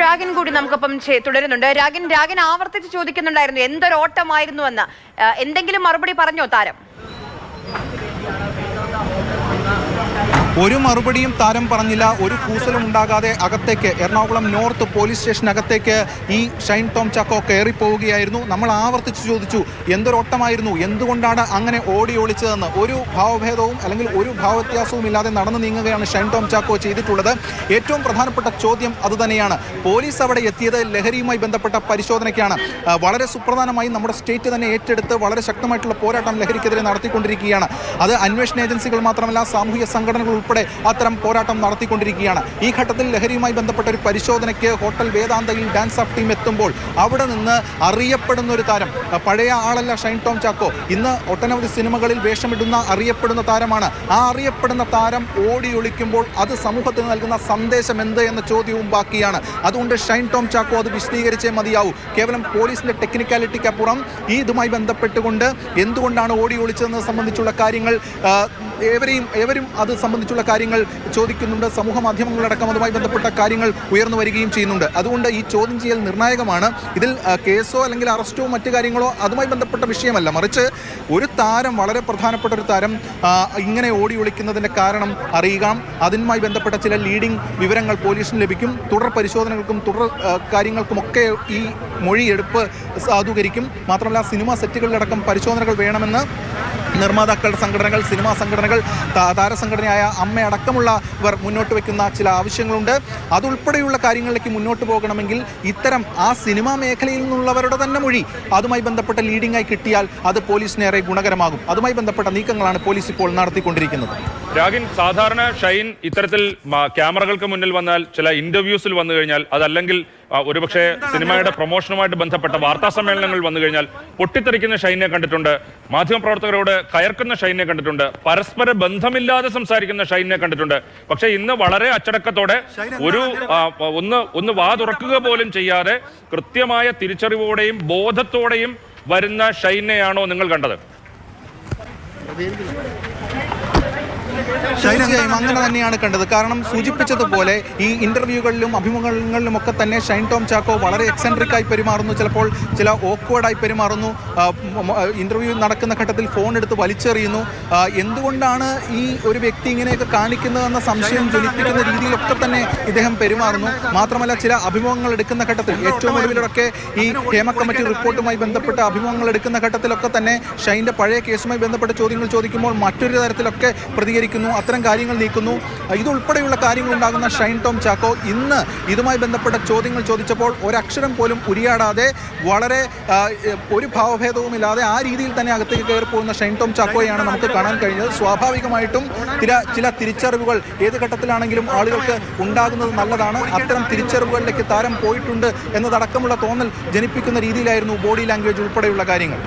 രാഗൻ കൂടി നമുക്കൊപ്പം തുടരുന്നുണ്ട്. രാഗൻ ആവർത്തിച്ച് ചോദിക്കുന്നുണ്ടായിരുന്നു എന്തൊരു ഓട്ടമായിരുന്നു എന്ന്. എന്തെങ്കിലും മറുപടി പറഞ്ഞോ താരം? ഒരു മറുപടിയും താരം പറഞ്ഞില്ല. ഒരു കൂസലും ഉണ്ടാകാതെ അകത്തേക്ക്, എറണാകുളം നോർത്ത് പോലീസ് സ്റ്റേഷനകത്തേക്ക് ഈ ഷൈൻ ടോം ചാക്കോ കയറിപ്പോവുകയായിരുന്നു. നമ്മൾ ആവർത്തിച്ച് ചോദിച്ചു എന്തൊരോട്ടമായിരുന്നു, എന്തുകൊണ്ടാണ് അങ്ങനെ ഓടി ഒളിച്ചതെന്ന്. ഒരു ഭാവഭേദവും അല്ലെങ്കിൽ ഒരു ഭാവവ്യത്യാസവും ഇല്ലാതെ നടന്നു നീങ്ങുകയാണ് ഷൈൻ ടോം ചാക്കോ ചെയ്തിട്ടുള്ളത്. ഏറ്റവും പ്രധാനപ്പെട്ട ചോദ്യം അതുതന്നെയാണ്. പോലീസ് അവിടെ എത്തിയത് ലഹരിയുമായി ബന്ധപ്പെട്ട പരിശോധനയ്ക്കാണ്. വളരെ സുപ്രധാനമായി നമ്മുടെ സ്റ്റേറ്റ് തന്നെ ഏറ്റെടുത്ത് വളരെ ശക്തമായിട്ടുള്ള പോരാട്ടം ലഹരിക്കെതിരെ നടത്തിക്കൊണ്ടിരിക്കുകയാണ്. അത് അന്വേഷണ ഏജൻസികൾ മാത്രമല്ല, സാമൂഹിക സംഘടനകൾ ഉൾപ്പെടെ അത്തരം പോരാട്ടം നടത്തിക്കൊണ്ടിരിക്കുകയാണ്. ഈ ഘട്ടത്തിൽ ലഹരിയുമായി ബന്ധപ്പെട്ട ഒരു പരിശോധനയ്ക്ക് ഹോട്ടൽ വേദാന്തയിൽ ഡാൻസ് ഓഫ് ടീം എത്തുമ്പോൾ അവിടെ നിന്ന് അറിയപ്പെടുന്ന ഒരു താരം, പഴയ ആളല്ല ഷൈൻ ടോം ചാക്കോ, ഇന്ന് ഒട്ടനവധി സിനിമകളിൽ വേഷമിടുന്ന അറിയപ്പെടുന്ന താരമാണ്. ആ അറിയപ്പെടുന്ന താരം ഓടി ഒളിക്കുമ്പോൾ അത് സമൂഹത്തിന് നൽകുന്ന സന്ദേശം എന്ത് എന്ന ചോദ്യവും ബാക്കിയാണ്. അതുകൊണ്ട് ഷൈൻ ടോം ചാക്കോ അത് വിശദീകരിച്ചേ മതിയാവൂ. കേവലം പോലീസിന്റെ ടെക്നിക്കാലിറ്റിക്കപ്പുറം ഈ ഇതുമായി ബന്ധപ്പെട്ടുകൊണ്ട് എന്തുകൊണ്ടാണ് ഓടി ഒളിച്ചതെന്ന് സംബന്ധിച്ചുള്ള കാര്യങ്ങൾ ഏവരും അത് സംബന്ധിച്ചുള്ള കാര്യങ്ങൾ ചോദിക്കുന്നുണ്ട്. സമൂഹ മാധ്യമങ്ങളടക്കം അതുമായി ബന്ധപ്പെട്ട കാര്യങ്ങൾ ഉയർന്നു വരികയും ചെയ്യുന്നുണ്ട്. അതുകൊണ്ട് ഈ ചോദ്യം ചെയ്യൽ നിർണായകമാണ്. ഇതിൽ കേസോ അല്ലെങ്കിൽ അറസ്റ്റോ മറ്റു കാര്യങ്ങളോ അതുമായി ബന്ധപ്പെട്ട വിഷയമല്ല, മറിച്ച് ഒരു താരം, വളരെ പ്രധാനപ്പെട്ട ഒരു താരം ഇങ്ങനെ ഓടി ഒളിക്കുന്നതിൻ്റെ കാരണം അറിയുക. അതുമായി ബന്ധപ്പെട്ട ചില ലീഡിംഗ് വിവരങ്ങൾ പോലീസിന് ലഭിക്കും. തുടർ പരിശോധനകൾക്കും തുടർ കാര്യങ്ങൾക്കുമൊക്കെ ഈ മൊഴിയെടുപ്പ് സാധൂകരിക്കും. മാത്രമല്ല സിനിമാ സെറ്റുകളിലടക്കം പരിശോധനകൾ വേണമെന്ന് നിർമ്മാതാക്കളുടെ സംഘടനകൾ, സിനിമാ സംഘടനകൾ, താരസംഘടനയായ അമ്മയടക്കമുള്ളവർ മുന്നോട്ട് വയ്ക്കുന്ന ചില ആവശ്യങ്ങളുണ്ട്. അതുൾപ്പെടെയുള്ള കാര്യങ്ങളിലേക്ക് മുന്നോട്ട് പോകണമെങ്കിൽ ഇത്തരം ആ സിനിമാ മേഖലയിൽ നിന്നുള്ളവരുടെ തന്നെ മൊഴി അതുമായി ബന്ധപ്പെട്ട ലീഡിംഗായി കിട്ടിയാൽ അത് പോലീസിനേറെ ഗുണകരമാകും. അതുമായി ബന്ധപ്പെട്ട നീക്കങ്ങളാണ് പോലീസ് ഇപ്പോൾ നടത്തിക്കൊണ്ടിരിക്കുന്നത്. രാഗിൻ, സാധാരണ ഷൈൻ ഇത്തരത്തിൽ ക്യാമറകൾക്ക് മുന്നിൽ വന്നാൽ, ചില ഇന്റർവ്യൂസിൽ വന്നു കഴിഞ്ഞാൽ, അതല്ലെങ്കിൽ ഒരുപക്ഷെ സിനിമയുടെ പ്രൊമോഷനുമായിട്ട് ബന്ധപ്പെട്ട വാർത്താ സമ്മേളനങ്ങൾ വന്നു കഴിഞ്ഞാൽ പൊട്ടിത്തെറിക്കുന്ന ഷൈനെ കണ്ടിട്ടുണ്ട്, മാധ്യമപ്രവർത്തകരോട് കയർക്കുന്ന ഷൈനെ കണ്ടിട്ടുണ്ട്, പരസ്പര ബന്ധമില്ലാതെ സംസാരിക്കുന്ന ഷൈനെ കണ്ടിട്ടുണ്ട്. പക്ഷെ ഇന്ന് വളരെ അച്ചടക്കത്തോടെ ഒന്ന് വാ തുറക്കുക പോലും ചെയ്യാതെ കൃത്യമായ തിരിച്ചറിവോടെയും ബോധത്തോടെയും വരുന്ന ഷൈനെയാണോ നിങ്ങൾ കണ്ടത്? തീർച്ചയായും അങ്ങനെ തന്നെയാണ് കണ്ടത്. കാരണം സൂചിപ്പിച്ചതുപോലെ ഈ ഇന്റർവ്യൂകളിലും അഭിമുഖങ്ങളിലും ഒക്കെ തന്നെ ഷൈൻ ടോം ചാക്കോ വളരെ എക്സെൻട്രിക്കായി പെരുമാറുന്നു, ചിലപ്പോൾ ചില ഓക്വേർഡായി പെരുമാറുന്നു. ഇന്റർവ്യൂ നടക്കുന്ന ഘട്ടത്തിൽ ഫോൺ എടുത്ത് വലിച്ചെറിയുന്നു. എന്തുകൊണ്ടാണ് ഈ ഒരു വ്യക്തി ഇങ്ങനെയൊക്കെ കാണിക്കുന്നതെന്ന സംശയം ജനിപ്പിക്കുന്ന രീതിയിലൊക്കെ തന്നെ ഇദ്ദേഹം പെരുമാറുന്നു. മാത്രമല്ല ചില അഭിമുഖങ്ങൾ എടുക്കുന്ന ഘട്ടത്തിൽ, ഏറ്റവും ഒടുവിലൊക്കെ ഈ ഹേമ കമ്മിറ്റി റിപ്പോർട്ടുമായി ബന്ധപ്പെട്ട അഭിമുഖങ്ങൾ എടുക്കുന്ന ഘട്ടത്തിലൊക്കെ തന്നെ ഷൈൻ്റെ പഴയ കേസുമായി ബന്ധപ്പെട്ട ചോദ്യങ്ങൾ ചോദിക്കുമ്പോൾ മറ്റൊരു തരത്തിലൊക്കെ പ്രതികരിക്കുന്നു, അത്തരം കാര്യങ്ങൾ നീക്കുന്നു. ഇതുൾപ്പെടെയുള്ള കാര്യങ്ങൾ ഉണ്ടാകുന്ന ഷൈൻ ടോം ചാക്കോ ഇന്ന് ഇതുമായി ബന്ധപ്പെട്ട ചോദ്യങ്ങൾ ചോദിച്ചപ്പോൾ ഒരക്ഷരം പോലും ഉരിയാടാതെ വളരെ ഒരു ഭാവഭേദവുമില്ലാതെ ആ രീതിയിൽ തന്നെ അകത്തേക്ക് കയറി പോകുന്ന ഷൈൻ ടോം ചാക്കോയാണ് നമുക്ക് കാണാൻ കഴിഞ്ഞത്. സ്വാഭാവികമായിട്ടും ചില തിരിച്ചറിവുകൾ ഏത് ഘട്ടത്തിലാണെങ്കിലും ആളുകൾക്ക് ഉണ്ടാകുന്നത് നല്ലതാണ്. അത്തരം തിരിച്ചറിവുകളിലേക്ക് താരം പോയിട്ടുണ്ട് എന്നതടക്കമുള്ള തോന്നൽ ജനിപ്പിക്കുന്ന രീതിയിലായിരുന്നു ബോഡി ലാംഗ്വേജ് ഉൾപ്പെടെയുള്ള കാര്യങ്ങൾ.